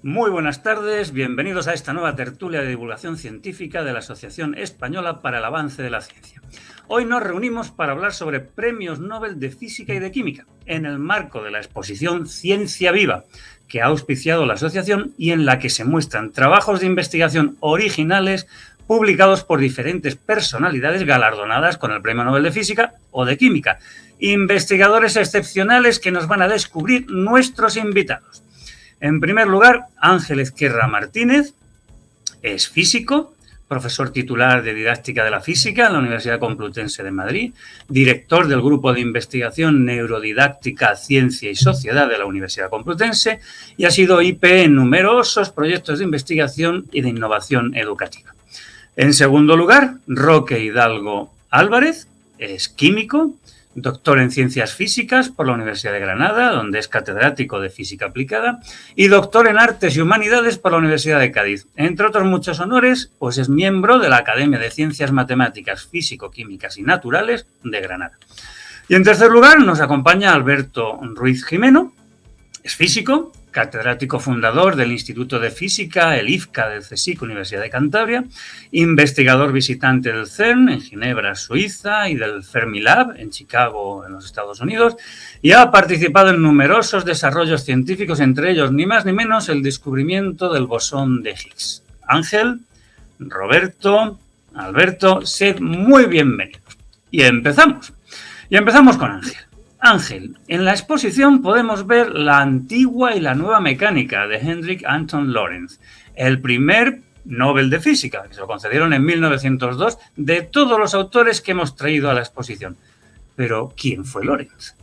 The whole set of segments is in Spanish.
Muy buenas tardes, bienvenidos a esta nueva tertulia de divulgación científica de la Asociación Española para el Avance de la Ciencia. Hoy nos reunimos para hablar sobre premios Nobel de Física y de Química, en el marco de la exposición Ciencia Viva, que ha auspiciado la asociación y en la que se muestran trabajos de investigación originales publicados por diferentes personalidades galardonadas con el Premio Nobel de Física o de Química, investigadores excepcionales que nos van a descubrir nuestros invitados. En primer lugar, Ángel Ezquerra Martínez es físico, profesor titular de Didáctica de la Física en la Universidad Complutense de Madrid, director del Grupo de Investigación Neurodidáctica, Ciencia y Sociedad de la Universidad Complutense y ha sido IP en numerosos proyectos de investigación y de innovación educativa. En segundo lugar, Roque Hidalgo Álvarez es químico, doctor en Ciencias Físicas por la Universidad de Granada, donde es catedrático de Física Aplicada, y doctor en Artes y Humanidades por la Universidad de Cádiz. Entre otros muchos honores, pues es miembro de la Academia de Ciencias Matemáticas, Físico-Químicas y Naturales de Granada. Y en tercer lugar nos acompaña Alberto Ruiz Jimeno, es físico, catedrático fundador del Instituto de Física, el IFCA del CSIC, Universidad de Cantabria, investigador visitante del CERN en Ginebra, Suiza, y del Fermilab en Chicago, en los Estados Unidos, y ha participado en numerosos desarrollos científicos, entre ellos ni más ni menos el descubrimiento del bosón de Higgs. Ángel, Roberto, Alberto, sed muy bienvenidos. Y empezamos con Ángel. Ángel, en la exposición podemos ver la antigua y la nueva mecánica de Hendrik Anton Lorentz, el primer Nobel de Física, que se lo concedieron en 1902, de todos los autores que hemos traído a la exposición. Pero, ¿quién fue Lorentz?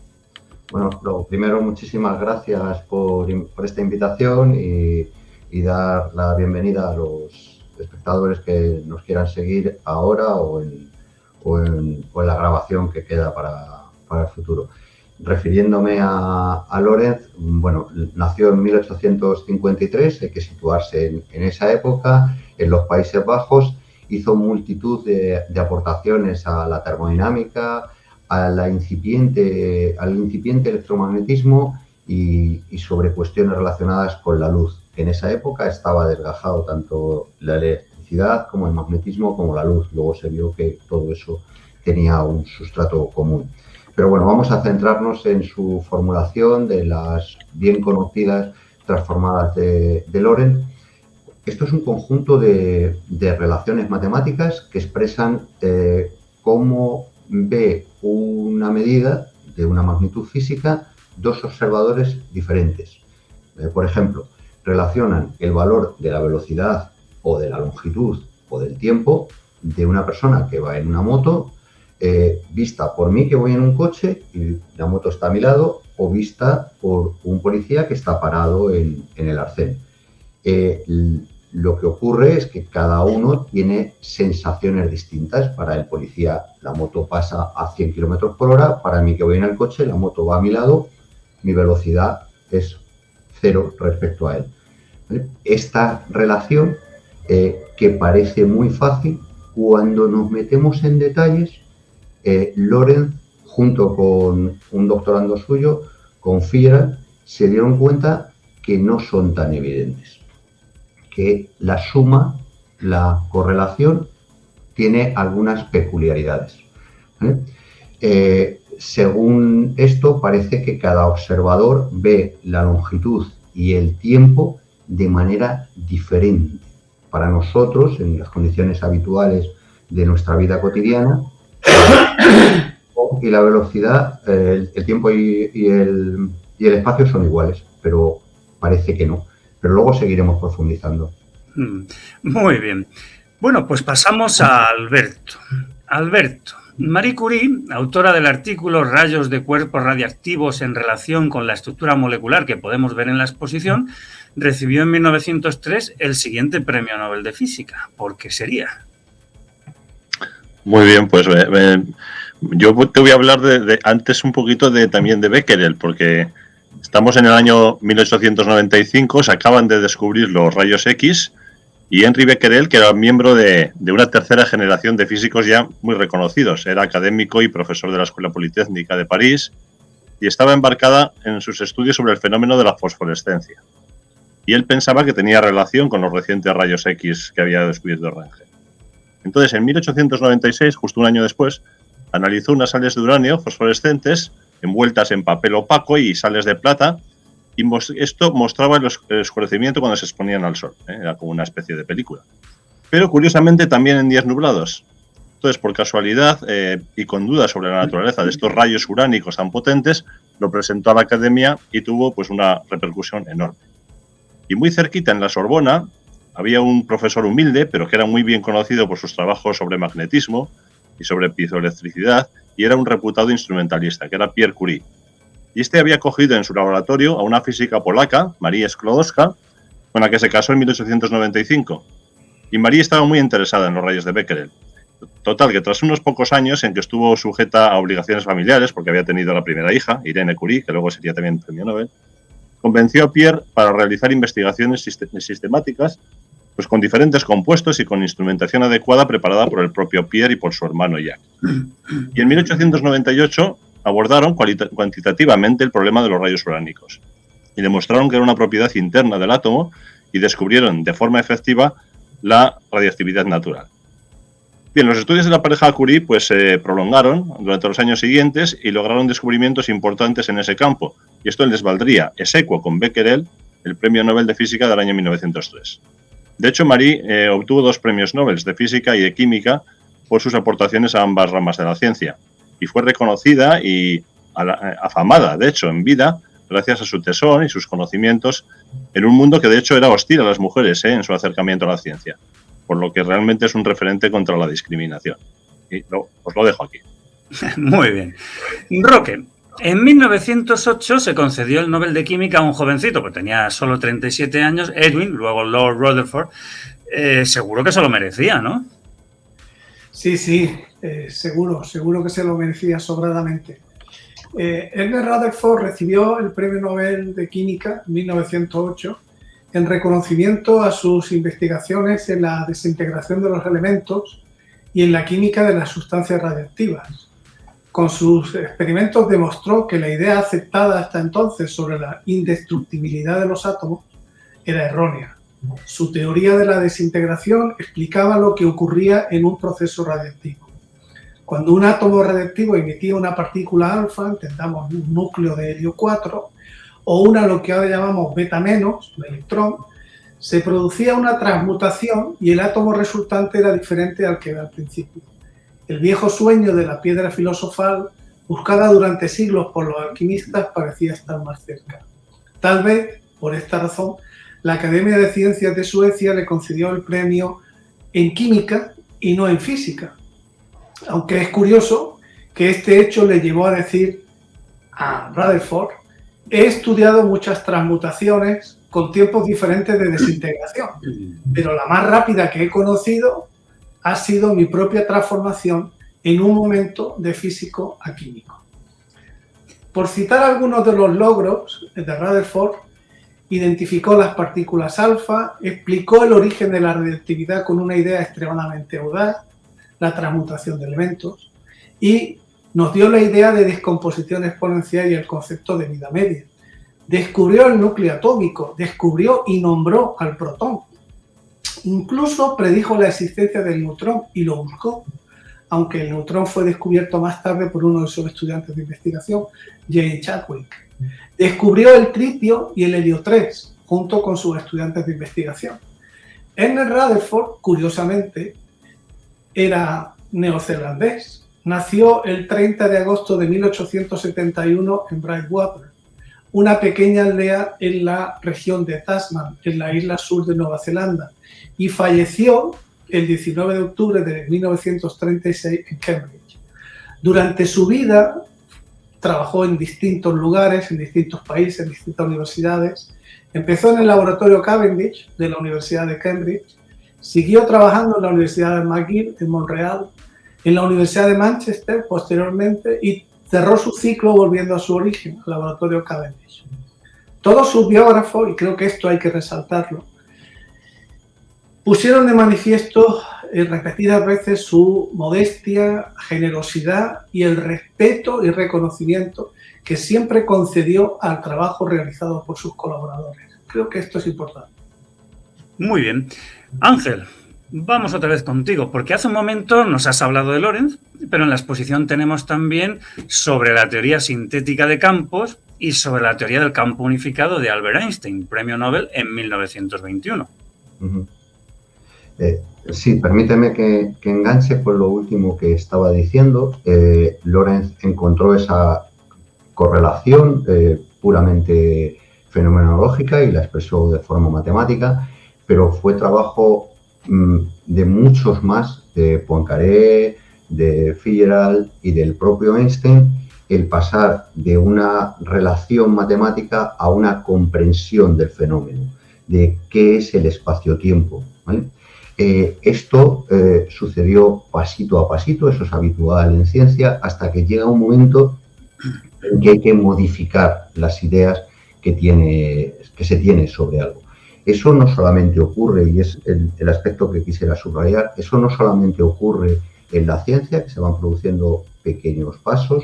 Bueno, lo primero, muchísimas gracias por esta invitación y dar la bienvenida a los espectadores que nos quieran seguir ahora o en la grabación que queda para el futuro. Refiriéndome a Lorentz, bueno, nació en 1853, hay que situarse en esa época, en los Países Bajos, hizo multitud de aportaciones a la termodinámica, al incipiente electromagnetismo y sobre cuestiones relacionadas con la luz. En esa época estaba desgajado tanto la electricidad como el magnetismo como la luz. Luego se vio que todo eso tenía un sustrato común. Pero bueno, vamos a centrarnos en su formulación de las bien conocidas transformadas de Lorentz. Esto es un conjunto de relaciones matemáticas que expresan cómo ve una medida de una magnitud física dos observadores diferentes. Por ejemplo, relacionan el valor de la velocidad o de la longitud o del tiempo de una persona que va en una moto vista por mí que voy en un coche y la moto está a mi lado, o vista por un policía que está parado en el arcén. Lo que ocurre es que cada uno tiene sensaciones distintas. Para el policía la moto pasa a 100 km por hora, para mí que voy en el coche la moto va a mi lado, mi velocidad es cero respecto a él. Esta relación que parece muy fácil, cuando nos metemos en detalles, Lorentz, junto con un doctorando suyo, con Fierl, se dieron cuenta que no son tan evidentes, que la suma, la correlación, tiene algunas peculiaridades. Según esto, parece que cada observador ve la longitud y el tiempo de manera diferente. Para nosotros, en las condiciones habituales de nuestra vida cotidiana, y la velocidad, el tiempo y el espacio son iguales, pero parece que no. Pero luego seguiremos profundizando. Muy bien. Bueno, pues pasamos a Alberto. Alberto, Marie Curie, autora del artículo Rayos de cuerpos radiactivos en relación con la estructura molecular que podemos ver en la exposición, recibió en 1903 el siguiente Premio Nobel de Física. ¿Por qué sería? Muy bien, pues yo te voy a hablar antes un poquito también de Becquerel, porque estamos en el año 1895, se acaban de descubrir los rayos X, y Henri Becquerel, que era miembro de una tercera generación de físicos ya muy reconocidos, era académico y profesor de la Escuela Politécnica de París, y estaba embarcada en sus estudios sobre el fenómeno de la fosforescencia. y él pensaba que tenía relación con los recientes rayos X que había descubierto Röntgen. Entonces, en 1896, justo un año después, analizó unas sales de uranio fosforescentes envueltas en papel opaco y sales de plata, y esto mostraba el oscurecimiento cuando se exponían al sol. Era como una especie de película. Pero curiosamente también en días nublados. Entonces, por casualidad y con dudas sobre la naturaleza de estos rayos uránicos tan potentes, lo presentó a la academia y tuvo pues una repercusión enorme. Y muy cerquita, en la Sorbona, había un profesor humilde, pero que era muy bien conocido por sus trabajos sobre magnetismo y sobre piezoelectricidad, y era un reputado instrumentalista, que era Pierre Curie. Y este había cogido en su laboratorio a una física polaca, Maria Sklodowska, con la que se casó en 1895. Y Marie estaba muy interesada en los rayos de Becquerel. Total, que tras unos pocos años en que estuvo sujeta a obligaciones familiares, porque había tenido la primera hija, Irene Curie, que luego sería también premio Nobel, convenció a Pierre para realizar investigaciones sistemáticas pues con diferentes compuestos y con instrumentación adecuada preparada por el propio Pierre y por su hermano Jacques. Y en 1898 abordaron cuantitativamente el problema de los rayos uránicos y demostraron que era una propiedad interna del átomo y descubrieron de forma efectiva la radiactividad natural. Bien, los estudios de la pareja Curie pues, se prolongaron durante los años siguientes y lograron descubrimientos importantes en ese campo, y esto les valdría, exequo con Becquerel, el Premio Nobel de Física del año 1903. De hecho, Marie obtuvo 2 premios Nobel de Física y de Química por sus aportaciones a ambas ramas de la ciencia, y fue reconocida y afamada, de hecho, en vida, gracias a su tesón y sus conocimientos en un mundo que, de hecho, era hostil a las mujeres en su acercamiento a la ciencia, por lo que realmente es un referente contra la discriminación. Y os lo dejo aquí. Muy bien. Roque, en 1908 se concedió el Nobel de Química a un jovencito, que tenía solo 37 años, Edwin, luego Lord Rutherford. Seguro que se lo merecía, ¿no? Sí, seguro que se lo merecía sobradamente. Edwin Rutherford recibió el Premio Nobel de Química en 1908 en reconocimiento a sus investigaciones en la desintegración de los elementos y en la química de las sustancias radiactivas. Con sus experimentos demostró que la idea aceptada hasta entonces sobre la indestructibilidad de los átomos era errónea. Su teoría de la desintegración explicaba lo que ocurría en un proceso radiactivo. Cuando un átomo radiactivo emitía una partícula alfa, entendamos un núcleo de helio 4, o una lo que ahora llamamos beta menos, un electrón, se producía una transmutación y el átomo resultante era diferente al que era al principio. El viejo sueño de la piedra filosofal, buscada durante siglos por los alquimistas, parecía estar más cerca. Tal vez, por esta razón, la Academia de Ciencias de Suecia le concedió el premio en química y no en física. Aunque es curioso que este hecho le llevó a decir a Rutherford: he estudiado muchas transmutaciones con tiempos diferentes de desintegración, pero la más rápida que he conocido ha sido mi propia transformación en un momento de físico a químico. Por citar algunos de los logros de Rutherford, identificó las partículas alfa, explicó el origen de la radiactividad con una idea extremadamente audaz, la transmutación de elementos, y nos dio la idea de descomposición exponencial y el concepto de vida media. Descubrió el núcleo atómico, descubrió y nombró al protón. Incluso predijo la existencia del neutrón y lo buscó, aunque el neutrón fue descubierto más tarde por uno de sus estudiantes de investigación, James Chadwick. Descubrió el tritio y el helio 3, junto con sus estudiantes de investigación. Ernest Rutherford, curiosamente, era neozelandés. Nació el 30 de agosto de 1871 en Brightwater, una pequeña aldea en la región de Tasman, en la isla sur de Nueva Zelanda, y falleció el 19 de octubre de 1936 en Cambridge. Durante su vida trabajó en distintos lugares, en distintos países, en distintas universidades. Empezó en el laboratorio Cavendish de la Universidad de Cambridge, siguió trabajando en la Universidad de McGill en Montreal, en la Universidad de Manchester posteriormente, y cerró su ciclo volviendo a su origen, al laboratorio Cavendish. Todos sus biógrafos, y creo que esto hay que resaltarlo, pusieron de manifiesto repetidas veces su modestia, generosidad y el respeto y reconocimiento que siempre concedió al trabajo realizado por sus colaboradores. Creo que esto es importante. Muy bien. Ángel, vamos otra vez contigo, porque hace un momento nos has hablado de Lorentz, pero en la exposición tenemos también sobre la teoría sintética de campos y sobre la teoría del campo unificado de Albert Einstein, premio Nobel en 1921. Uh-huh. Sí, permíteme que enganche con lo último que estaba diciendo. Lorentz encontró esa correlación puramente fenomenológica y la expresó de forma matemática, pero fue trabajo de muchos más, de Poincaré, de Fitzgerald y del propio Einstein, el pasar de una relación matemática a una comprensión del fenómeno, de qué es el espacio-tiempo, ¿vale? Esto sucedió pasito a pasito, eso es habitual en ciencia, hasta que llega un momento en que hay que modificar las ideas que se tiene sobre algo. Eso no solamente ocurre, y es el aspecto que quisiera subrayar, eso no solamente ocurre en la ciencia, que se van produciendo pequeños pasos,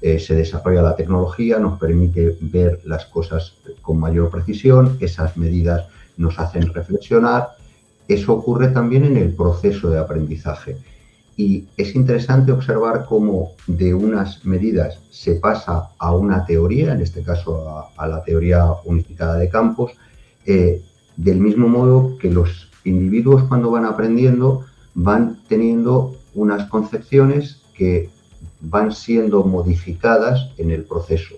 se desarrolla la tecnología, nos permite ver las cosas con mayor precisión, esas medidas nos hacen reflexionar. Eso ocurre también en el proceso de aprendizaje. Y es interesante observar cómo de unas medidas se pasa a una teoría, en este caso a la teoría unificada de campos, del mismo modo que los individuos cuando van aprendiendo van teniendo unas concepciones que van siendo modificadas en el proceso.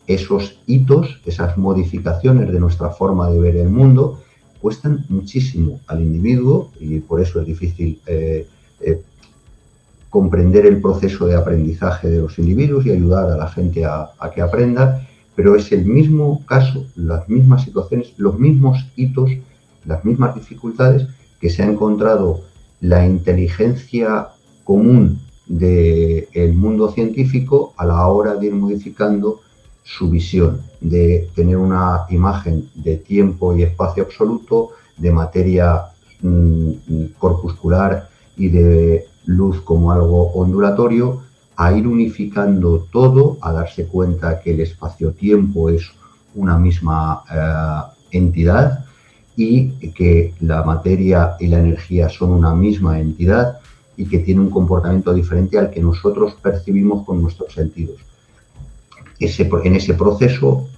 Esos hitos, esas modificaciones de nuestra forma de ver el mundo, cuestan muchísimo al individuo y por eso es difícil comprender el proceso de aprendizaje de los individuos y ayudar a la gente a que aprenda, pero es el mismo caso, las mismas situaciones, los mismos hitos, las mismas dificultades que se ha encontrado la inteligencia común del mundo científico a la hora de ir modificando su visión, de tener una imagen de tiempo y espacio absoluto, de materia corpuscular y de luz como algo ondulatorio, a ir unificando todo, a darse cuenta que el espacio-tiempo es una misma entidad y que la materia y la energía son una misma entidad y que tiene un comportamiento diferente al que nosotros percibimos con nuestros sentidos. En ese proceso,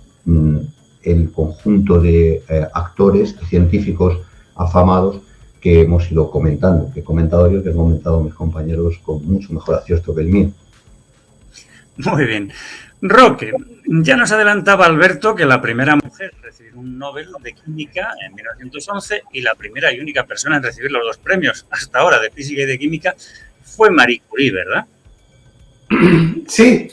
el conjunto de actores, de científicos afamados que hemos ido comentando, que he comentado yo, que han comentado mis compañeros con mucho mejor acierto que el mío. Muy bien. Roque, ya nos adelantaba Alberto que la primera mujer en recibir un Nobel de Química en 1911 y la primera y única persona en recibir los dos premios hasta ahora de Física y de Química fue Marie Curie, ¿verdad? Sí.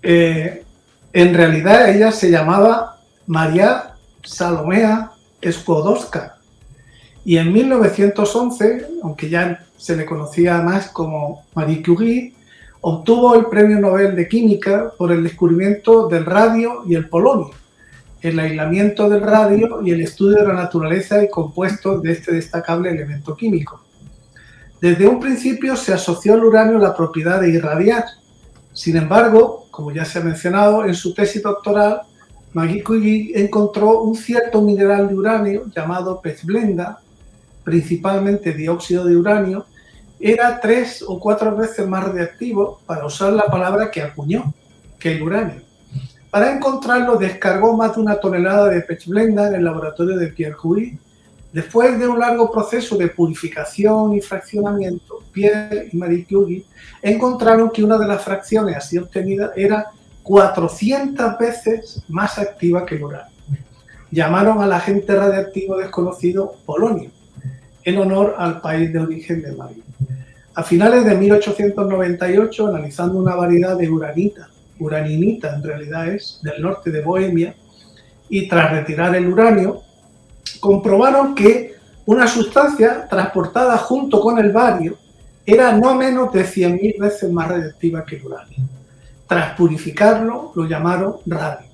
En realidad ella se llamaba María Salomea Skłodowska y en 1911, aunque ya se le conocía más como Marie Curie, obtuvo el Premio Nobel de Química por el descubrimiento del radio y el polonio, el aislamiento del radio y el estudio de la naturaleza y compuestos de este destacable elemento químico. Desde un principio se asoció al uranio la propiedad de irradiar. Sin embargo, como ya se ha mencionado, en su tesis doctoral, Marie Curie encontró un cierto mineral de uranio llamado pechblenda, principalmente dióxido de uranio, era 3 o 4 veces más radiactivo, para usar la palabra que acuñó, que el uranio. Para encontrarlo descargó más de 1 tonelada de pechblenda en el laboratorio de Pierre Curie. Después de un largo proceso de purificación y fraccionamiento, Pierre y Marie Curie encontraron que una de las fracciones así obtenidas era 400 veces más activa que el uranio. Llamaron al agente radiactivo desconocido polonio, en honor al país de origen de Marie. A finales de 1898, analizando una variedad de uraninita en realidad es, del norte de Bohemia, y tras retirar el uranio, comprobaron que una sustancia transportada junto con el bario era no menos de 100.000 veces más radiactiva que el uranio. Tras purificarlo, lo llamaron radio.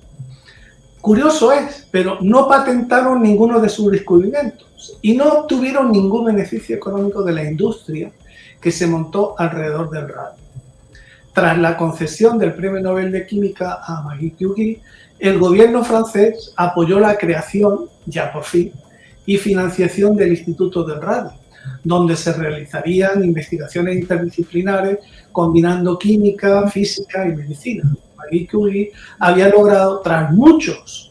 Curioso es, pero no patentaron ninguno de sus descubrimientos y no obtuvieron ningún beneficio económico de la industria que se montó alrededor del radio. Tras la concesión del Premio Nobel de Química a Marie Curie, el gobierno francés apoyó la creación, ya por fin, y financiación del Instituto del Radio, donde se realizarían investigaciones interdisciplinares combinando química, física y medicina. Marie Curie había logrado, tras muchos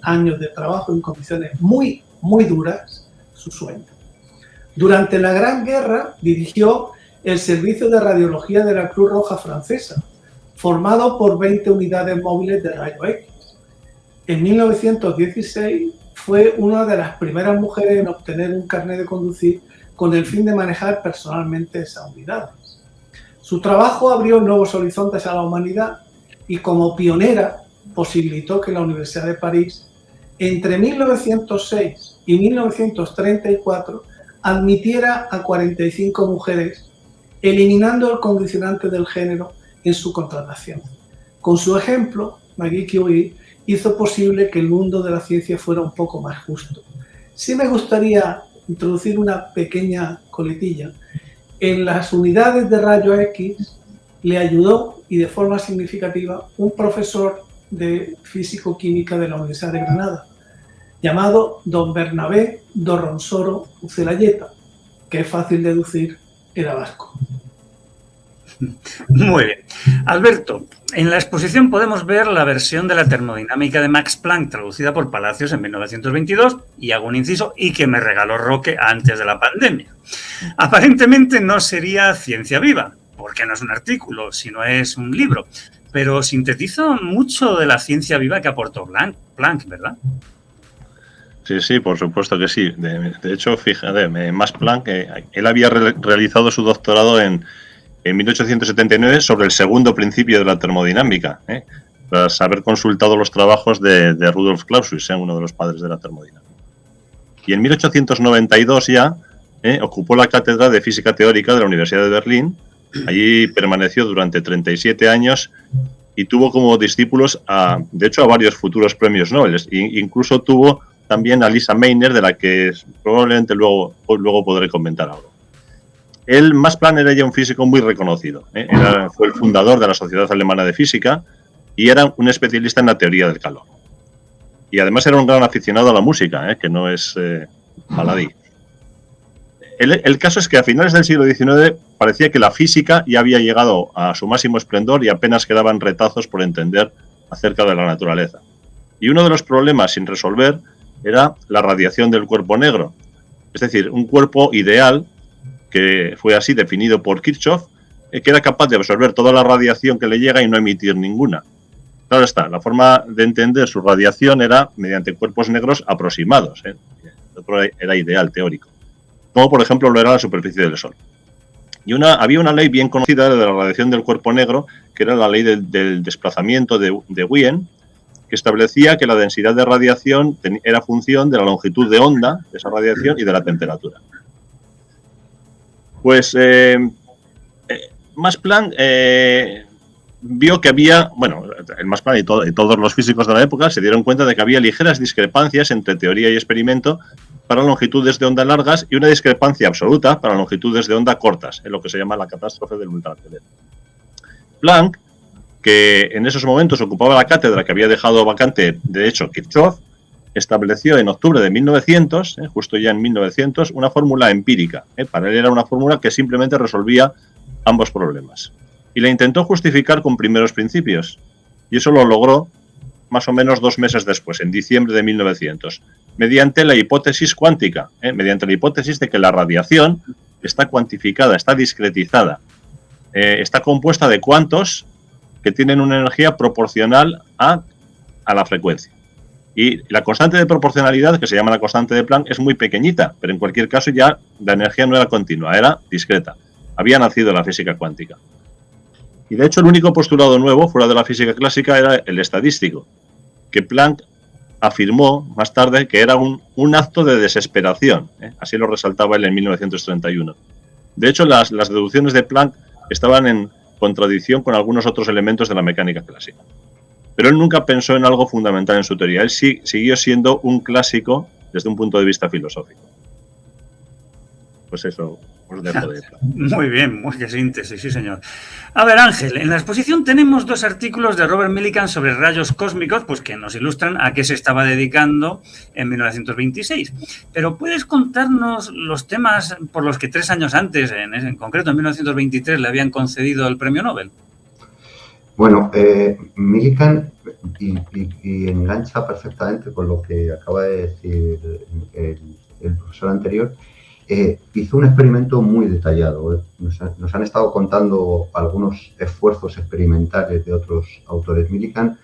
años de trabajo en condiciones muy duras, su sueño. Durante la Gran Guerra dirigió el Servicio de Radiología de la Cruz Roja Francesa, formado por 20 unidades móviles de rayos X. En 1916 fue una de las primeras mujeres en obtener un carnet de conducir con el fin de manejar personalmente esas unidades. Su trabajo abrió nuevos horizontes a la humanidad y como pionera posibilitó que la Universidad de París, entre 1906 y 1934, admitiera a 45 mujeres, eliminando el condicionante del género en su contratación. Con su ejemplo, Marie Curie hizo posible que el mundo de la ciencia fuera un poco más justo. Sí me gustaría introducir una pequeña coletilla. En las unidades de rayos X le ayudó, y de forma significativa, un profesor de físico-química de la Universidad de Granada, llamado don Bernabé Dorronsoro Ucelayeta, que es fácil deducir, era vasco. Muy bien. Alberto, en la exposición podemos ver la versión de la termodinámica de Max Planck, traducida por Palacios en 1922, y hago un inciso, y que me regaló Roque antes de la pandemia. Aparentemente no sería ciencia viva, porque no es un artículo, sino es un libro, pero sintetiza mucho de la ciencia viva que aportó Planck, ¿verdad? Sí, por supuesto que sí. De hecho, fíjate, Max Planck, él había realizado su doctorado en 1879 sobre el segundo principio de la termodinámica, tras haber consultado los trabajos de Rudolf Clausius, uno de los padres de la termodinámica. Y en 1892 ya ocupó la cátedra de física teórica de la Universidad de Berlín. Allí permaneció durante 37 años y tuvo como discípulos, de hecho, a varios futuros premios Nobel. Incluso tuvo también a Lisa Meitner, de la que probablemente luego podré comentar algo. Max Planck era ya un físico muy reconocido. Fue el fundador de la Sociedad Alemana de Física y era un especialista en la teoría del calor. Y además era un gran aficionado a la música, que no es baladí. El caso es que a finales del siglo XIX parecía que la física ya había llegado a su máximo esplendor y apenas quedaban retazos por entender acerca de la naturaleza. Y uno de los problemas sin resolver era la radiación del cuerpo negro. Es decir, un cuerpo ideal, que fue así definido por Kirchhoff, que era capaz de absorber toda la radiación que le llega y no emitir ninguna. Claro está, la forma de entender su radiación era mediante cuerpos negros aproximados. El otro era ideal teórico, como por ejemplo lo era la superficie del Sol. Y había una ley bien conocida de la radiación del cuerpo negro, que era la ley del desplazamiento de Wien, que establecía que la densidad de radiación era función de la longitud de onda de esa radiación y de la temperatura. Pues Max Planck vio que había, el Max Planck y todos los físicos de la época se dieron cuenta de que había ligeras discrepancias entre teoría y experimento para longitudes de onda largas y una discrepancia absoluta para longitudes de onda cortas, en lo que se llama la catástrofe del ultravioleta. Planck, que en esos momentos ocupaba la cátedra que había dejado vacante, de hecho, Kirchhoff, estableció en octubre de 1900, justo ya en 1900, una fórmula empírica. Para él era una fórmula que simplemente resolvía ambos problemas. Y la intentó justificar con primeros principios. Y eso lo logró más o menos 2 meses después, en diciembre de 1900, mediante la hipótesis cuántica, mediante la hipótesis de que la radiación está cuantificada, está discretizada, está compuesta de cuantos que tienen una energía proporcional a la frecuencia. Y la constante de proporcionalidad, que se llama la constante de Planck, es muy pequeñita, pero en cualquier caso ya la energía no era continua, era discreta. Había nacido la física cuántica. Y de hecho el único postulado nuevo fuera de la física clásica era el estadístico, que Planck afirmó más tarde que era un acto de desesperación. Así lo resaltaba él en 1931. De hecho, las deducciones de Planck estaban en contradicción con algunos otros elementos de la mecánica clásica. pero él nunca pensó en algo fundamental en su teoría. Él sí siguió siendo un clásico desde un punto de vista filosófico. Pues eso, os dejo de eso. Muy bien, muy de síntesis, sí señor. A ver, Ángel, en la exposición tenemos 2 artículos de Robert Millikan sobre rayos cósmicos, pues que nos ilustran a qué se estaba dedicando en 1926. Pero ¿puedes contarnos los temas por los que 3 años antes, en concreto en 1923, le habían concedido el premio Nobel? Bueno, Millikan y engancha perfectamente con lo que acaba de decir el profesor anterior. Hizo un experimento muy detallado. Nos han estado contando algunos esfuerzos experimentales de otros autores. Millikan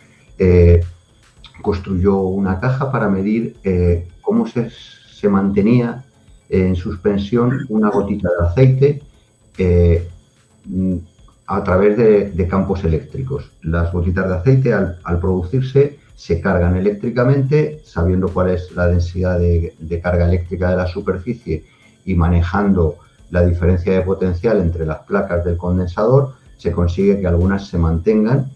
construyó una caja para medir cómo se mantenía en suspensión una gotita de aceite a través de campos eléctricos. Las gotitas de aceite, al producirse, se cargan eléctricamente, sabiendo cuál es la densidad de carga eléctrica de la superficie y manejando la diferencia de potencial entre las placas del condensador, se consigue que algunas se mantengan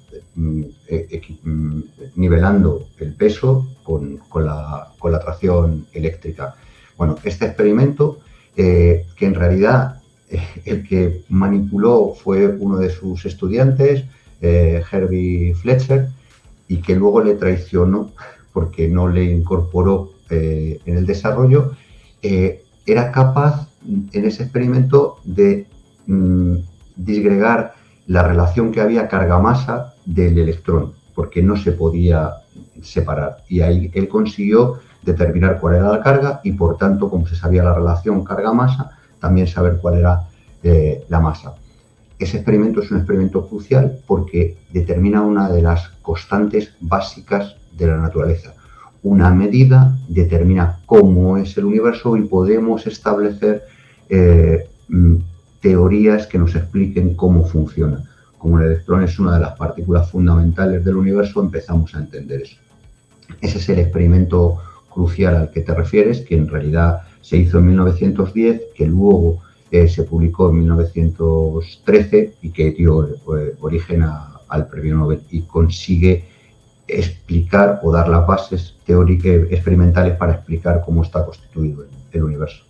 nivelando el peso con la tracción eléctrica. Bueno, este experimento, que en realidad el que manipuló fue uno de sus estudiantes, Herbie Fletcher, y que luego le traicionó porque no le incorporó en el desarrollo, era capaz en ese experimento de disgregar la relación que había carga-masa del electrón, porque no se podía separar. Y ahí él consiguió determinar cuál era la carga y, por tanto, como se sabía la relación carga-masa, también saber cuál era la masa. Ese experimento es un experimento crucial porque determina una de las constantes básicas de la naturaleza. Una medida determina cómo es el universo y podemos establecer teorías que nos expliquen cómo funciona. Como el electrón es una de las partículas fundamentales del universo, empezamos a entender eso. Ese es el experimento crucial al que te refieres, que en realidad se hizo en 1910, que luego se publicó en 1913 y que dio origen al premio Nobel y consigue explicar o dar las bases teóricas experimentales para explicar cómo está constituido el universo.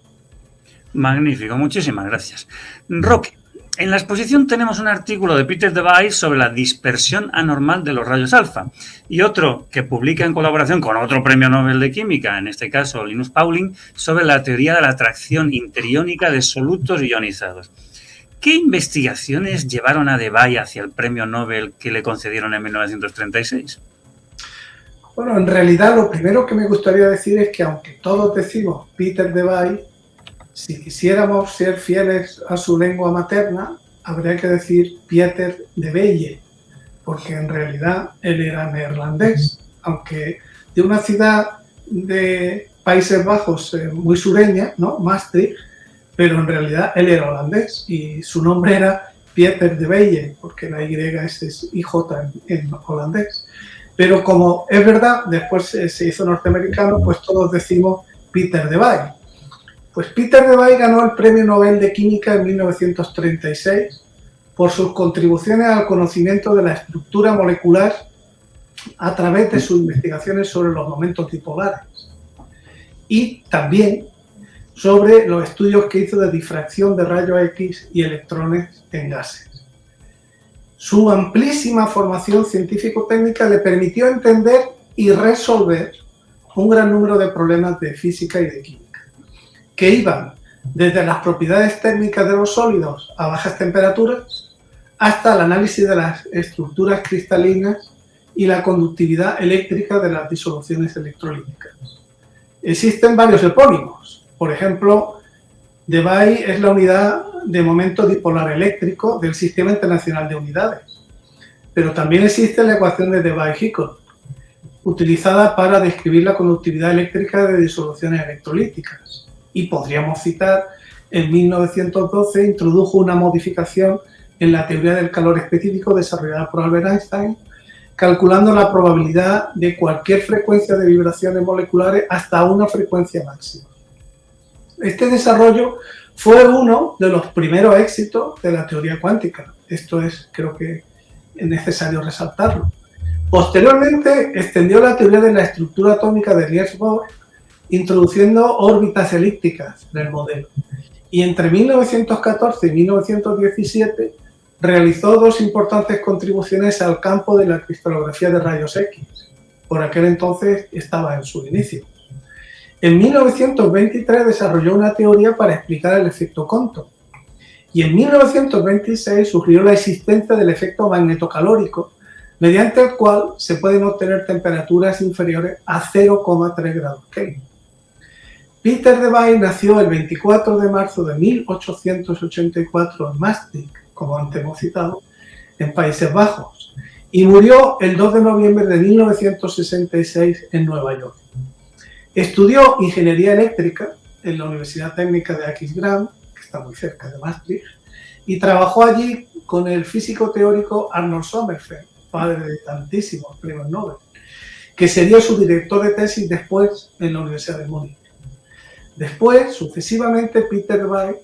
Magnífico, muchísimas gracias. Roque, en la exposición tenemos un artículo de Peter Debye sobre la dispersión anormal de los rayos alfa y otro que publica en colaboración con otro premio Nobel de Química, en este caso Linus Pauling, sobre la teoría de la atracción interiónica de solutos ionizados. ¿Qué investigaciones llevaron a Debye hacia el premio Nobel que le concedieron en 1936? Bueno, en realidad lo primero que me gustaría decir es que aunque todos decimos Peter Debye, si quisiéramos ser fieles a su lengua materna, habría que decir Pieter de Beye, porque en realidad él era neerlandés, aunque de una ciudad de Países Bajos muy sureña, ¿no? Maastricht, pero en realidad él era holandés y su nombre era Pieter de Beye, porque la Y es IJ en holandés. Pero como es verdad, después se hizo norteamericano, pues todos decimos Peter Debye. Pues Peter Debye ganó el Premio Nobel de Química en 1936 por sus contribuciones al conocimiento de la estructura molecular a través de sus investigaciones sobre los momentos dipolares y también sobre los estudios que hizo de difracción de rayos X y electrones en gases. Su amplísima formación científico-técnica le permitió entender y resolver un gran número de problemas de física y de química, que iban desde las propiedades térmicas de los sólidos a bajas temperaturas hasta el análisis de las estructuras cristalinas y la conductividad eléctrica de las disoluciones electrolíticas. Existen varios epónimos. Por ejemplo, Debye es la unidad de momento dipolar eléctrico del Sistema Internacional de Unidades. Pero también existe la ecuación de Debye-Hickel, utilizada para describir la conductividad eléctrica de disoluciones electrolíticas. Y podríamos citar, en 1912 introdujo una modificación en la teoría del calor específico desarrollada por Albert Einstein, calculando la probabilidad de cualquier frecuencia de vibraciones moleculares hasta una frecuencia máxima. Este desarrollo fue uno de los primeros éxitos de la teoría cuántica. Esto es, creo que es necesario resaltarlo. Posteriormente extendió la teoría de la estructura atómica de Niels Bohr, introduciendo órbitas elípticas en el modelo. Y entre 1914 y 1917 realizó dos importantes contribuciones al campo de la cristalografía de rayos X. Por aquel entonces estaba en su inicio. En 1923 desarrolló una teoría para explicar el efecto Compton. Y en 1926 sugirió la existencia del efecto magnetocalórico, mediante el cual se pueden obtener temperaturas inferiores a 0,3 grados Kelvin. Peter Debye nació el 24 de marzo de 1884 en Maastricht, como antes hemos citado, en Países Bajos, y murió el 2 de noviembre de 1966 en Nueva York. Estudió ingeniería eléctrica en la Universidad Técnica de Aquisgrán, que está muy cerca de Maastricht, y trabajó allí con el físico teórico Arnold Sommerfeld, padre de tantísimos premios Nobel, que sería su director de tesis después en la Universidad de Múnich. Después, sucesivamente, Peter Debye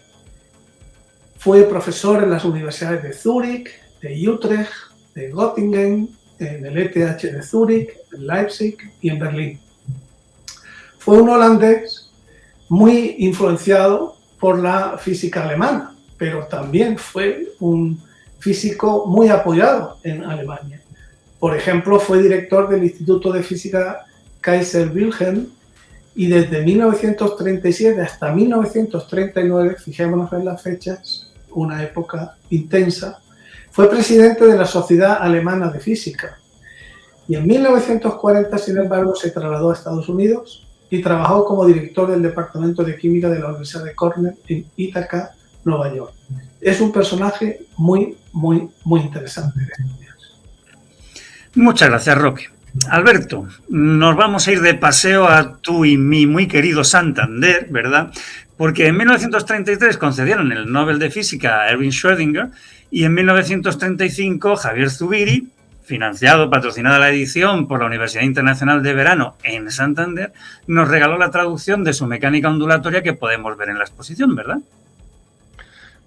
fue profesor en las universidades de Zúrich, de Utrecht, de Göttingen, en el ETH de Zúrich, en Leipzig y en Berlín. Fue un holandés muy influenciado por la física alemana, pero también fue un físico muy apoyado en Alemania. Por ejemplo, fue director del Instituto de Física Kaiser Wilhelm y desde 1937 hasta 1939, fijémonos en las fechas, una época intensa, fue presidente de la Sociedad Alemana de Física. Y en 1940, sin embargo, se trasladó a Estados Unidos y trabajó como director del Departamento de Química de la Universidad de Cornell en Ithaca, Nueva York. Es un personaje muy interesante de estudiar. Muchas gracias, Roque. Alberto, nos vamos a ir de paseo a tu y mi muy querido Santander, ¿verdad? Porque en 1933 concedieron el Nobel de Física a Erwin Schrödinger y en 1935 Javier Zubiri, financiado, patrocinada la edición por la Universidad Internacional de Verano en Santander, nos regaló la traducción de su mecánica ondulatoria que podemos ver en la exposición, ¿verdad?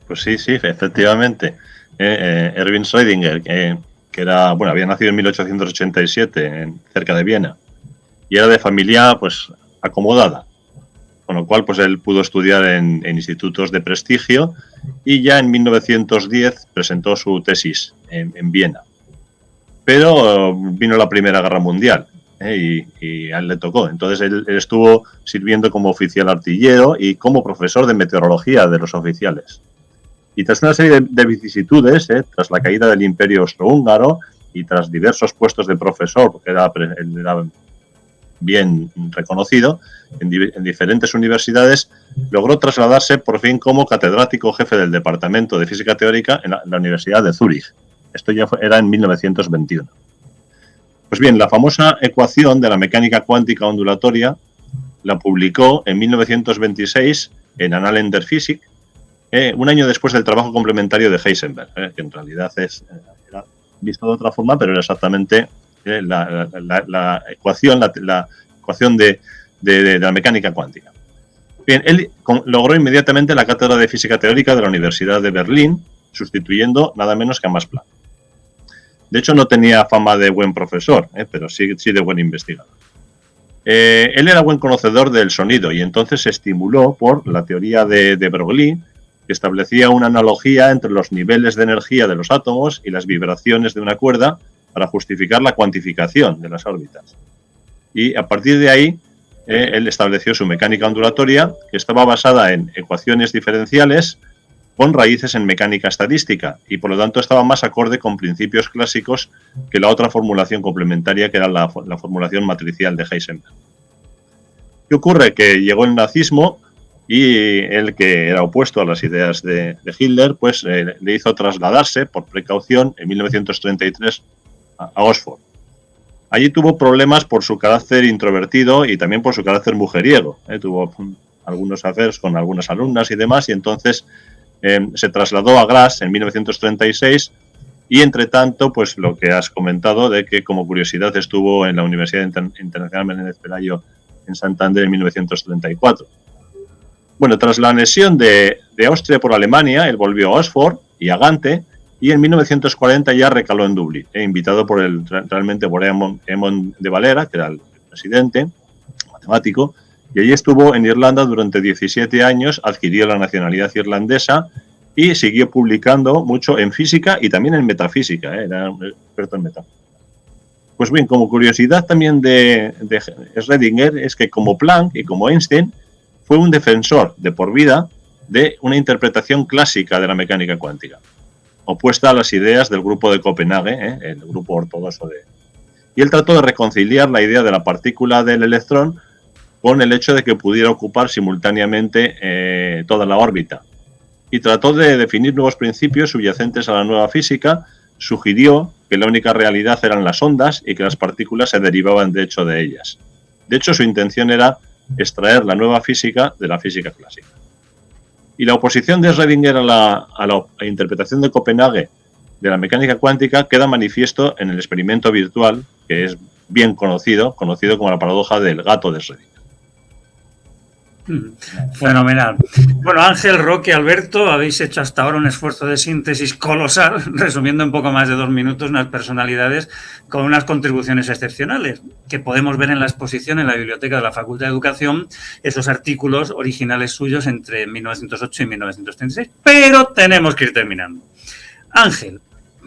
Pues sí, efectivamente. Erwin Schrödinger, que era, bueno, había nacido en 1887 cerca de Viena y era de familia pues acomodada, con lo cual pues él pudo estudiar en institutos de prestigio y ya en 1910 presentó su tesis en Viena. Pero vino la Primera Guerra Mundial y a él le tocó. Entonces él estuvo sirviendo como oficial artillero y como profesor de meteorología de los oficiales. Y tras una serie de vicisitudes, tras la caída del Imperio Austrohúngaro y tras diversos puestos de profesor, porque él era bien reconocido en diferentes universidades, logró trasladarse por fin como catedrático jefe del Departamento de Física Teórica en la Universidad de Zúrich. Esto ya era en 1921. Pues bien, la famosa ecuación de la mecánica cuántica ondulatoria la publicó en 1926 en Annalen der Physik, un año después del trabajo complementario de Heisenberg, que en realidad era visto de otra forma, pero era exactamente la ecuación de la mecánica cuántica. Bien, él logró inmediatamente la cátedra de física teórica de la Universidad de Berlín, sustituyendo nada menos que a Max Planck. De hecho, no tenía fama de buen profesor, pero sí de buen investigador. Él era buen conocedor del sonido y entonces se estimuló por la teoría de Broglie, que establecía una analogía entre los niveles de energía de los átomos y las vibraciones de una cuerda para justificar la cuantificación de las órbitas. Y a partir de ahí, él estableció su mecánica ondulatoria, que estaba basada en ecuaciones diferenciales con raíces en mecánica estadística y por lo tanto estaba más acorde con principios clásicos que la otra formulación complementaria, que era la formulación matricial de Heisenberg. ¿Qué ocurre? Que llegó el nazismo y él, que era opuesto a las ideas de Hitler, pues le hizo trasladarse por precaución en 1933 a Oxford. Allí tuvo problemas por su carácter introvertido y también por su carácter mujeriego. Tuvo algunos affairs con algunas alumnas y demás, y entonces se trasladó a Graz en 1936 y, entre tanto, pues lo que has comentado de que, como curiosidad, estuvo en la Universidad Internacional Menéndez Pelayo en Santander en 1934. Bueno, tras la anexión de Austria por Alemania, él volvió a Oxford y a Gante y en 1940 ya recaló en Dublín, invitado por realmente por Eamon de Valera, que era el presidente, matemático, y allí estuvo en Irlanda durante 17 años, adquirió la nacionalidad irlandesa y siguió publicando mucho en física y también en metafísica, era un experto en metafísica. Pues bien, como curiosidad también de Schrödinger es que como Planck y como Einstein fue un defensor de por vida de una interpretación clásica de la mecánica cuántica, opuesta a las ideas del grupo de Copenhague, el grupo ortodoxo Y él trató de reconciliar la idea de la partícula del electrón con el hecho de que pudiera ocupar simultáneamente toda la órbita. Y trató de definir nuevos principios subyacentes a la nueva física, sugirió que la única realidad eran las ondas y que las partículas se derivaban de hecho de ellas. De hecho, su intención era extraer la nueva física de la física clásica. Y la oposición de Schrödinger a la interpretación de Copenhague de la mecánica cuántica queda manifiesto en el experimento virtual, que es bien conocido como la paradoja del gato de Schrödinger. Fenomenal. Bueno, Ángel, Roque, Alberto, habéis hecho hasta ahora un esfuerzo de síntesis colosal, resumiendo en poco más de 2 minutos unas personalidades con unas contribuciones excepcionales, que podemos ver en la exposición en la biblioteca de la Facultad de Educación, esos artículos originales suyos entre 1908 y 1936. Pero tenemos que ir terminando. Ángel,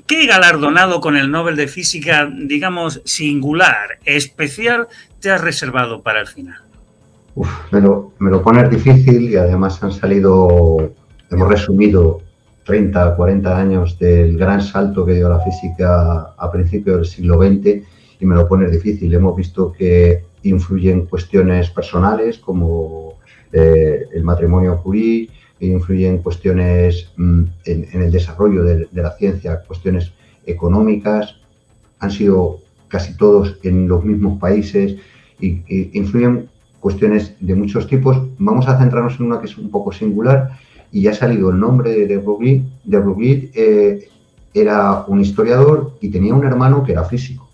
¿qué galardonado con el Nobel de Física, digamos, singular, especial, te has reservado para el final? Me lo pones difícil y además hemos resumido 30, 40 años del gran salto que dio la física a principios del siglo XX y me lo pones difícil. Hemos visto que influyen cuestiones personales como el matrimonio Curie, influyen cuestiones en el desarrollo de la ciencia, cuestiones económicas, han sido casi todos en los mismos países y influyen cuestiones de muchos tipos. Vamos a centrarnos en una que es un poco singular y ya ha salido el nombre de Broglie. De Broglie era un historiador y tenía un hermano que era físico.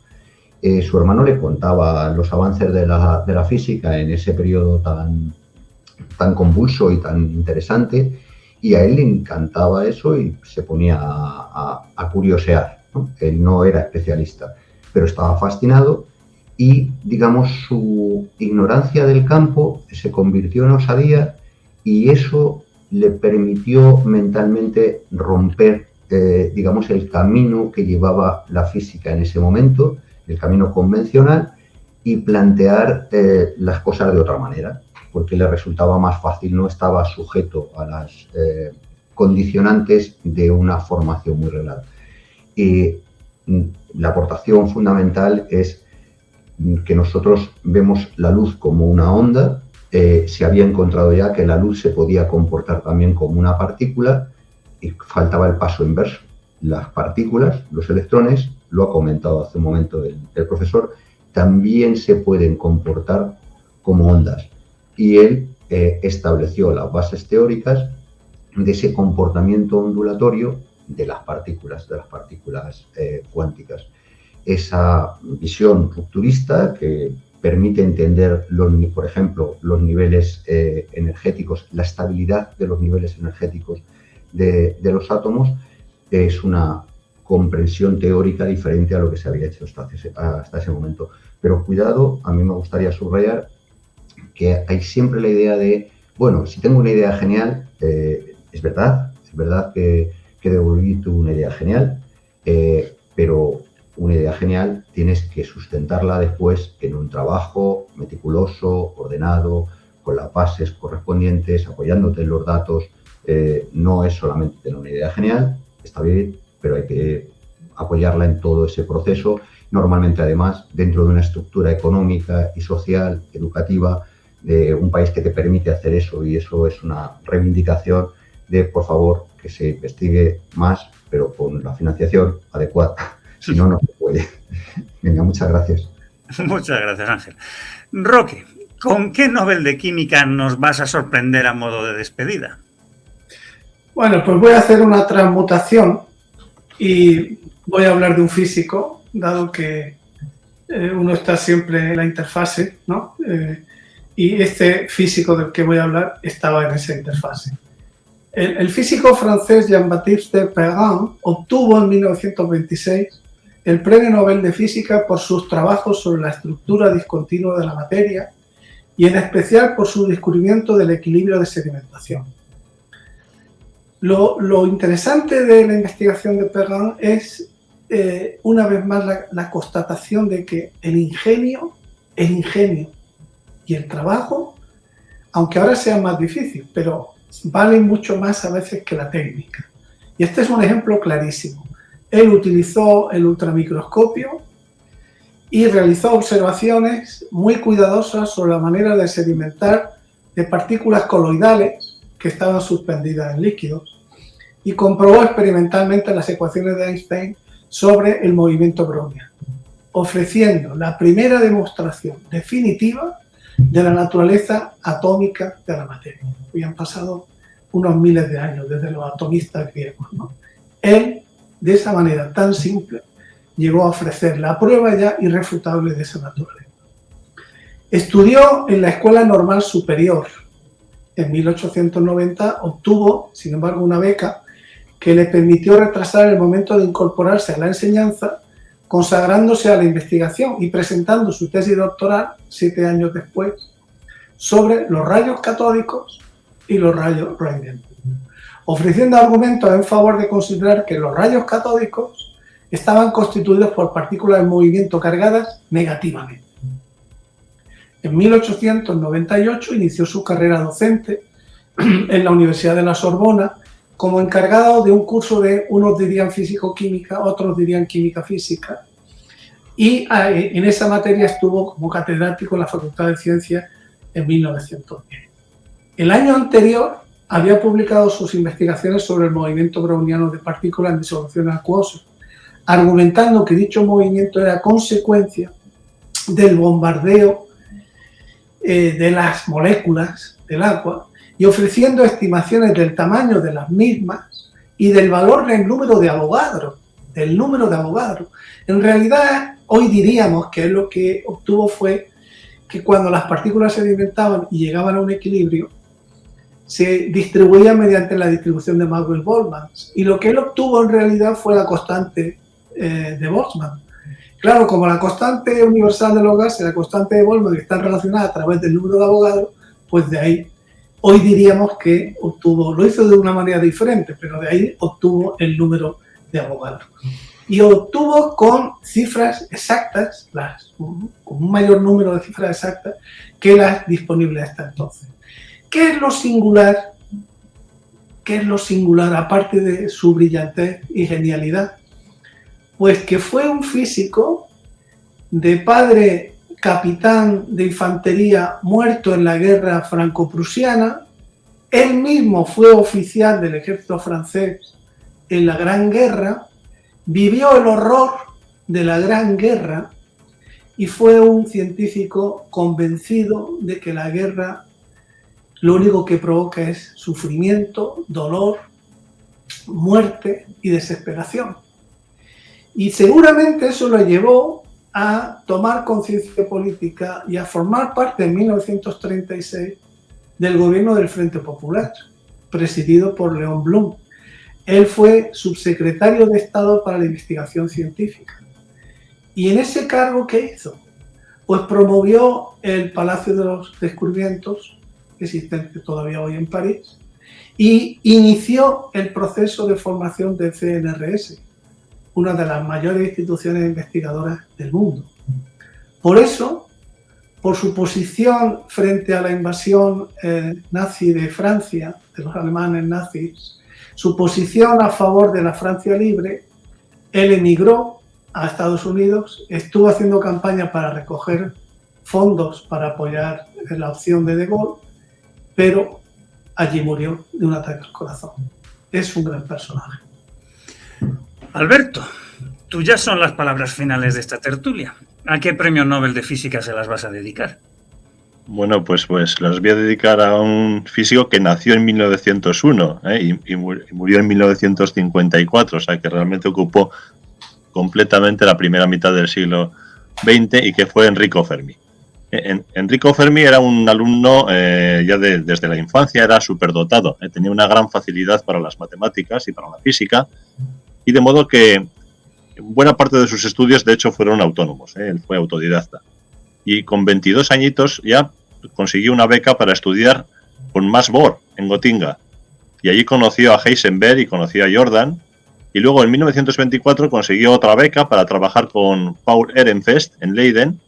Su hermano le contaba los avances de la física en ese periodo tan convulso y tan interesante y a él le encantaba eso y se ponía a curiosear, ¿no? Él no era especialista, pero estaba fascinado. Y, digamos, su ignorancia del campo se convirtió en osadía y eso le permitió mentalmente romper, digamos, el camino que llevaba la física en ese momento, el camino convencional, y plantear las cosas de otra manera, porque le resultaba más fácil, no estaba sujeto a las condicionantes de una formación muy reglada. Y la aportación fundamental es que nosotros vemos la luz como una onda, se había encontrado ya que la luz se podía comportar también como una partícula y faltaba el paso inverso. Las partículas, los electrones, lo ha comentado hace un momento el profesor, también se pueden comportar como ondas. Y él estableció las bases teóricas de ese comportamiento ondulatorio de las partículas cuánticas. Esa visión rupturista que permite entender, por ejemplo, los niveles energéticos, la estabilidad de los niveles energéticos de los átomos, es una comprensión teórica diferente a lo que se había hecho hasta ese momento. Pero cuidado, a mí me gustaría subrayar que hay siempre la idea de, bueno, si tengo una idea genial, es verdad que de Broglie tuvo una idea genial, pero una idea genial tienes que sustentarla después en un trabajo meticuloso, ordenado, con las bases correspondientes, apoyándote en los datos. No es solamente tener una idea genial, está bien, pero hay que apoyarla en todo ese proceso, normalmente además dentro de una estructura económica y social, educativa, de un país que te permite hacer eso, y eso es una reivindicación de, por favor, que se investigue más, pero con la financiación adecuada. Si no, no se puede. Venga, muchas gracias. Muchas gracias, Ángel. Roque, ¿con qué Nobel de Química nos vas a sorprender a modo de despedida? Bueno, pues voy a hacer una transmutación y voy a hablar de un físico, dado que uno está siempre en la interfase, ¿no? Y este físico del que voy a hablar estaba en esa interfase. El físico francés Jean-Baptiste Perrin obtuvo en 1926 el Premio Nobel de Física por sus trabajos sobre la estructura discontinua de la materia y en especial por su descubrimiento del equilibrio de sedimentación. Lo interesante de la investigación de Perrin es, una vez más, la constatación de que el ingenio y el trabajo, aunque ahora sea más difícil, pero valen mucho más a veces que la técnica. Y este es un ejemplo clarísimo. Él utilizó el ultramicroscopio y realizó observaciones muy cuidadosas sobre la manera de sedimentar de partículas coloidales que estaban suspendidas en líquidos y comprobó experimentalmente las ecuaciones de Einstein sobre el movimiento browniano, ofreciendo la primera demostración definitiva de la naturaleza atómica de la materia. Habían pasado unos miles de años desde los atomistas griegos, ¿no? Él, de esa manera tan simple, llegó a ofrecer la prueba ya irrefutable de esa naturaleza. Estudió en la Escuela Normal Superior. En 1890 obtuvo, sin embargo, una beca que le permitió retrasar el momento de incorporarse a la enseñanza, consagrándose a la investigación y presentando su tesis doctoral 7 años después sobre los rayos catódicos y los rayos radiantes, ofreciendo argumentos en favor de considerar que los rayos catódicos estaban constituidos por partículas en movimiento cargadas negativamente. En 1898 inició su carrera docente en la Universidad de la Sorbona como encargado de un curso de, unos dirían físico-química, otros dirían química-física, y en esa materia estuvo como catedrático en la Facultad de Ciencias en 1910. El año anterior había publicado sus investigaciones sobre el movimiento browniano de partículas en disolución acuosa, argumentando que dicho movimiento era consecuencia del bombardeo de las moléculas del agua y ofreciendo estimaciones del tamaño de las mismas y del valor del número de Avogadro. En realidad, hoy diríamos que lo que obtuvo fue que cuando las partículas se sedimentaban y llegaban a un equilibrio, se distribuían mediante la distribución de Maxwell-Boltzmann. Y lo que él obtuvo en realidad fue la constante de Boltzmann. Claro, como la constante universal de los gases y la constante de Boltzmann están relacionadas a través del número de Avogadro, pues de ahí, hoy diríamos que obtuvo, lo hizo de una manera diferente, pero de ahí obtuvo el número de Avogadro. Y obtuvo con cifras exactas, con un mayor número de cifras exactas que las disponibles hasta entonces. ¿Qué es lo singular? Aparte de su brillantez y genialidad? Pues que fue un físico de padre capitán de infantería muerto en la guerra franco-prusiana. Él mismo fue oficial del ejército francés en la Gran Guerra, vivió el horror de la Gran Guerra y fue un científico convencido de que la guerra lo único que provoca es sufrimiento, dolor, muerte y desesperación. Y seguramente eso lo llevó a tomar conciencia política y a formar parte en 1936 del gobierno del Frente Popular, presidido por León Blum. Él fue subsecretario de Estado para la Investigación Científica. Y en ese cargo, ¿qué hizo? Pues promovió el Palacio de los Descubrimientos, existente todavía hoy en París, y inició el proceso de formación del CNRS, una de las mayores instituciones investigadoras del mundo. Por eso, por su posición frente a la invasión nazi de Francia, de los alemanes nazis, su posición a favor de la Francia libre, él emigró a Estados Unidos, estuvo haciendo campaña para recoger fondos para apoyar la opción de Gaulle, pero allí murió de un ataque al corazón. Es un gran personaje. Alberto, tuyas son las palabras finales de esta tertulia. ¿A qué premio Nobel de Física se las vas a dedicar? Bueno, pues las voy a dedicar a un físico que nació en 1901 y murió en 1954, o sea que realmente ocupó completamente la primera mitad del siglo XX y que fue Enrico Fermi. Enrico Fermi era un alumno ya desde la infancia, era superdotado, tenía una gran facilidad para las matemáticas y para la física, y de modo que buena parte de sus estudios, de hecho, fueron autónomos. Él fue autodidacta. Y con 22 añitos ya consiguió una beca para estudiar con Max Bohr en Gotinga. Y allí conoció a Heisenberg y conoció a Jordan. Y luego en 1924 consiguió otra beca para trabajar con Paul Ehrenfest en Leiden.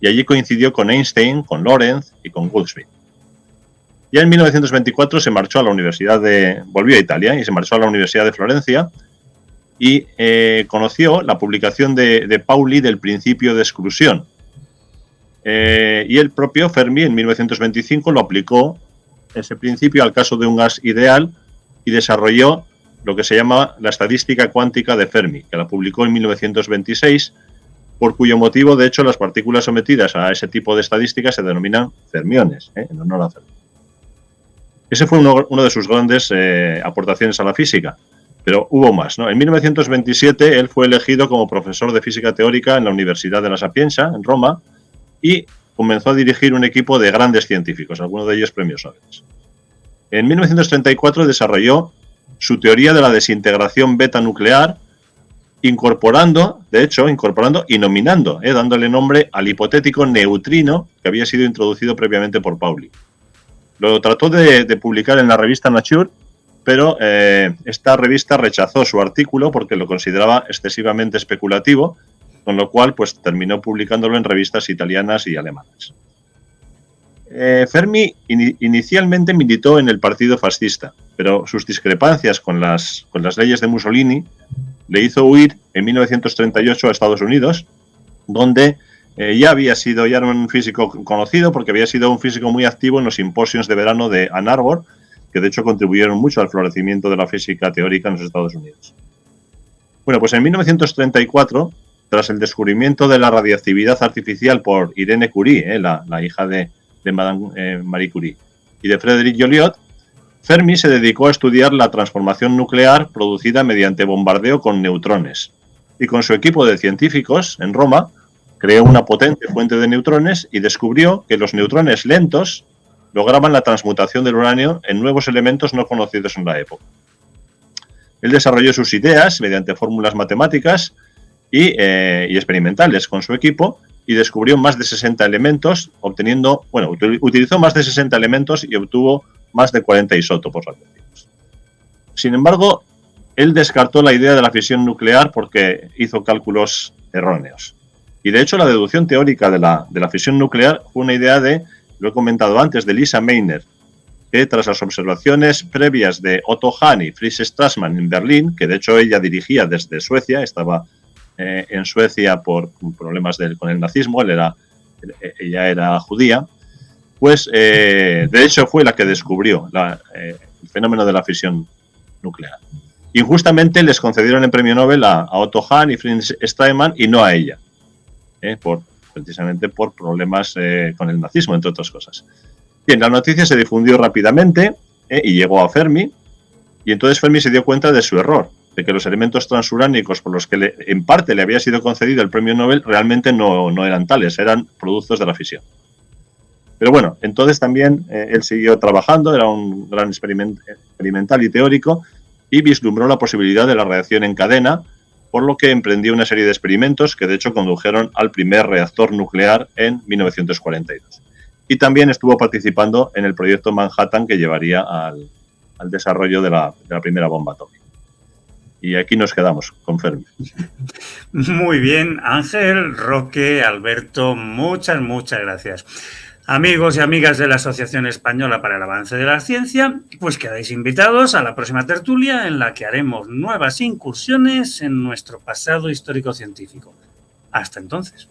Y allí coincidió con Einstein, con Lorentz y con Goldschmidt. Ya en 1924 se marchó a la Universidad volvió a Italia y se marchó a la Universidad de Florencia y conoció la publicación de Pauli del principio de exclusión. Y el propio Fermi en 1925 lo aplicó ese principio al caso de un gas ideal y desarrolló lo que se llama la estadística cuántica de Fermi, que la publicó en 1926, por cuyo motivo, de hecho, las partículas sometidas a ese tipo de estadística se denominan fermiones, en honor a Fermi. Ese fue uno de sus grandes aportaciones a la física, pero hubo más, ¿no? En 1927 él fue elegido como profesor de física teórica en la Universidad de La Sapienza, en Roma, y comenzó a dirigir un equipo de grandes científicos, algunos de ellos premios Nobel. En 1934 desarrolló su teoría de la desintegración beta nuclear, incorporando y nominando, dándole nombre al hipotético neutrino que había sido introducido previamente por Pauli. Lo trató de publicar en la revista Nature, pero esta revista rechazó su artículo porque lo consideraba excesivamente especulativo, con lo cual pues terminó publicándolo en revistas italianas y alemanas. Fermi inicialmente militó en el partido fascista, pero sus discrepancias con las leyes de Mussolini le hizo huir en 1938 a Estados Unidos, donde ya era un físico conocido porque había sido un físico muy activo en los simposios de verano de Ann Arbor, que de hecho contribuyeron mucho al florecimiento de la física teórica en los Estados Unidos. Bueno, pues en 1934, tras el descubrimiento de la radiactividad artificial por Irene Curie, la hija de Madame Marie Curie, y de Frédéric Joliot, Fermi se dedicó a estudiar la transformación nuclear producida mediante bombardeo con neutrones. Y con su equipo de científicos en Roma, creó una potente fuente de neutrones y descubrió que los neutrones lentos lograban la transmutación del uranio en nuevos elementos no conocidos en la época. Él desarrolló sus ideas mediante fórmulas matemáticas y experimentales con su equipo y descubrió más de 60 elementos, utilizó más de 60 elementos y obtuvo más de 40 isótopos radioactivos. Sin embargo, él descartó la idea de la fisión nuclear porque hizo cálculos erróneos. Y de hecho la deducción teórica de la fisión nuclear fue una idea lo he comentado antes, de Lisa Meitner, que tras las observaciones previas de Otto Hahn y Fritz Strassmann en Berlín, que de hecho ella dirigía desde Suecia, estaba en Suecia por problemas con el nazismo, ella era judía, pues de hecho fue la que descubrió el fenómeno de la fisión nuclear. Injustamente les concedieron el premio Nobel a Otto Hahn y Fritz Strassmann y no a ella, precisamente por problemas con el nazismo, entre otras cosas. Bien, la noticia se difundió rápidamente y llegó a Fermi, y entonces Fermi se dio cuenta de su error, de que los elementos transuránicos por los que en parte le había sido concedido el premio Nobel realmente no eran tales, eran productos de la fisión. Pero bueno, entonces también él siguió trabajando, era un gran experimental y teórico, y vislumbró la posibilidad de la reacción en cadena, por lo que emprendió una serie de experimentos que de hecho condujeron al primer reactor nuclear en 1942. Y también estuvo participando en el proyecto Manhattan que llevaría al desarrollo de la primera bomba atómica. Y aquí nos quedamos con Fermi. Muy bien, Ángel, Roque, Alberto, muchas gracias. Amigos y amigas de la Asociación Española para el Avance de la Ciencia, pues quedáis invitados a la próxima tertulia en la que haremos nuevas incursiones en nuestro pasado histórico-científico. Hasta entonces.